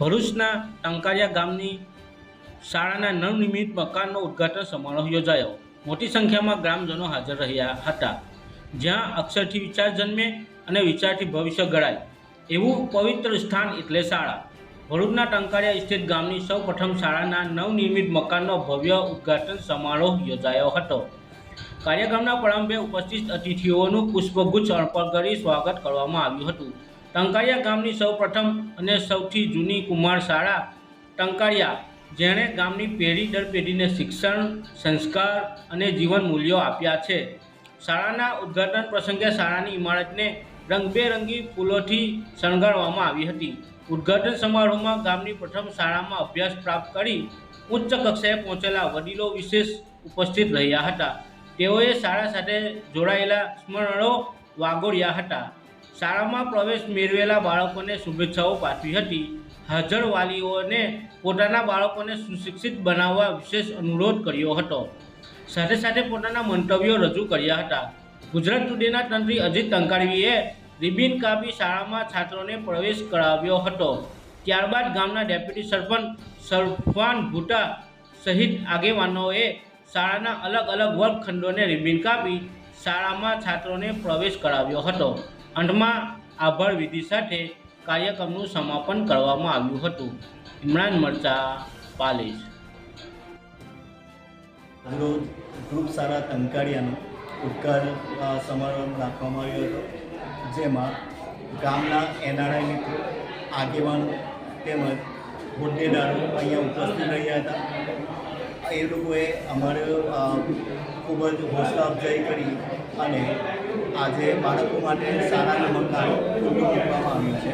ભરૂચના ટંકારિયા ગામની શાળાના નવનિર્મિત મકાનનો ઉદ્ઘાટન સમારોહ યોજાયો। મોટી સંખ્યામાં ગ્રામજનો હાજર રહ્યા હતા, જ્યાં અક્ષરથી વિચાર જન્મે અને વિચારથી ભવિષ્ય ઘડાય એવું પવિત્ર સ્થાન એટલે શાળા। ભરૂચના ટંકારિયા સ્થિત ગામની સૌ પ્રથમ શાળાના નવનિર્મિત મકાનનો ભવ્ય ઉદ્ઘાટન સમારોહ યોજાયો હતો। કાર્યક્રમના પ્રારંભે ઉપસ્થિત અતિથિઓનું પુષ્પગુચ્છ અર્પણ કરી સ્વાગત કરવામાં આવ્યું હતું। ટંકારિયા ગામની સૌ પ્રથમ અને સૌથી જૂની કુમાર શાળા ટંકારિયા, જેણે ગામની પેઢી દર પેઢીને શિક્ષણ, સંસ્કાર અને જીવન મૂલ્યો આપ્યા છે। શાળાના ઉદ્ઘાટન પ્રસંગે શાળાની ઇમારતને રંગબેરંગી ફૂલોથી શણગારવામાં આવી હતી। ઉદ્ઘાટન સમારોહમાં ગામની પ્રથમ શાળામાં અભ્યાસ પ્રાપ્ત કરી ઉચ્ચ કક્ષાએ પહોંચેલા વડીલો વિશેષ ઉપસ્થિત રહ્યા હતા। તેઓએ શાળા સાથે જોડાયેલા સ્મરણો વાગોળ્યા હતા। શાળામાં પ્રવેશ મેળવેલા બાળકોને શુભેચ્છાઓ પાઠવી હતી। હાજર વાલીઓને પોતાના બાળકોને સુશિક્ષિત બનાવવા વિશેષ અનુરોધ કર્યો હતો। સાથે સાથે પોતાના મંતવ્યો રજૂ કર્યા હતા। ગુજરાત ટુડેના તંત્રી અજીત ટંકારવીએ રિબિન કાપી શાળામાં છાત્રોને પ્રવેશ કરાવ્યો હતો। ત્યારબાદ ગામના ડેપ્યુટી સરપંચ સરફાન ભૂટા સહિત આગેવાનોએ શાળાના અલગ અલગ વર્ગખંડોને રિબિન કાપી શાળામાં છાત્રોને પ્રવેશ કરાવ્યો હતો। અંતમાં આભાર વિધિ સાથે કાર્યક્રમનું સમાપન કરવામાં આવ્યું હતું। ઇમરાન મરચા, પાલેજ। રોજ ગ્રુપ શાળા ટંકારિયાનો ઉદ્ઘાટન સમારોહ રાખવામાં આવ્યો હતો, જેમાં ગામના એનઆરઆઈ મિત્રો, આગેવાનો તેમજ હોદ્દેદારો અહીંયા ઉપસ્થિત રહ્યા હતા। એ લોકોએ અમારે ખૂબ જ હોંસલા અફજાઈ કરી અને આજે બાળકો માટે શાળાનું મકાન ખુલ્લું મૂકવામાં આવ્યું છે।